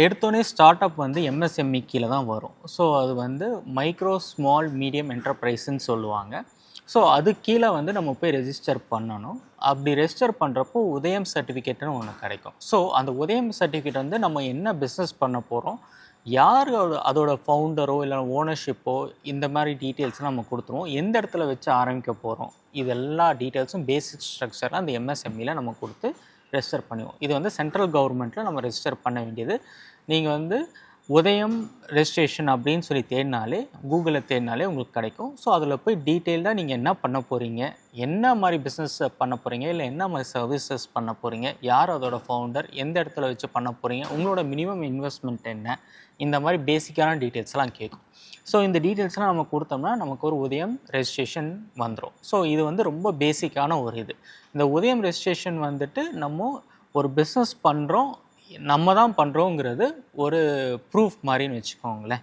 எடுத்தோடனே start up வந்து MSME கீழே தான் வரும். ஸோ அது வந்து மைக்ரோ ஸ்மால் மீடியம் என்டர்பிரைஸ்ன்னு சொல்லுவாங்க. ஸோ அது கீழே வந்து நம்ம போய் ரெஜிஸ்டர் பண்ணணும். அப்படி ரெஜிஸ்டர் பண்ணுறப்போ உதயம் சர்டிஃபிகேட்னு ஒன்று கிடைக்கும். ஸோ அந்த உதயம் சர்டிஃபிகேட் வந்து நம்ம என்ன பிஸ்னஸ் பண்ண போகிறோம், யார் அதோட ஃபவுண்டரோ இல்லை ஓனர்ஷிப்போ இந்த மாதிரி டீட்டெயில்ஸ்லாம் நம்ம கொடுத்துருவோம். எந்த இடத்துல வச்சு ஆரம்பிக்க போகிறோம், இது எல்லா டீட்டெயில்ஸும் பேசிக் ஸ்ட்ரக்சராக அந்த எம்எஸ்எம்இயில் நம்ம கொடுத்து ரெஜிஸ்டர் பண்ணுவோம். இது வந்து சென்ட்ரல் கவர்மெண்ட்டில் நம்ம ரெஜிஸ்டர் பண்ண வேண்டியது. நீங்கள் வந்து உதயம் ரெஜிஸ்ட்ரேஷன் அப்படின்னு சொல்லி தேடினாலே, கூகுளில் தேடினாலே உங்களுக்கு கிடைக்கும். ஸோ அதில் போய் டீட்டெயில்டாக நீங்கள் என்ன பண்ண போகிறீங்க, என்ன மாதிரி பிஸ்னஸ் பண்ண போகிறீங்க, இல்லை என்ன மாதிரி சர்வீசஸ் பண்ண போகிறீங்க, யார் அதோட ஃபவுண்டர், எந்த இடத்துல வச்சு பண்ண போகிறீங்க, உங்களோட மினிமம் இன்வெஸ்ட்மெண்ட் என்ன, இந்த மாதிரி பேசிக்கான டீட்டெயில்ஸ்லாம் கேட்கும். ஸோ இந்த டீட்டெயில்ஸ்லாம் நம்ம கொடுத்தோம்னா நமக்கு ஒரு உதயம் ரெஜிஸ்ட்ரேஷன் வந்துடும். ஸோ இது வந்து ரொம்ப பேசிக்கான ஒரு இது. இந்த உதயம் ரெஜிஸ்ட்ரேஷன் வந்துட்டு நம்ம ஒரு பிஸ்னஸ் பண்ணுறோம், நம்ம தான் பண்ணுறோங்கிறது ஒரு ப்ரூஃப் மாதிரின்னு வச்சுக்கோங்களேன்.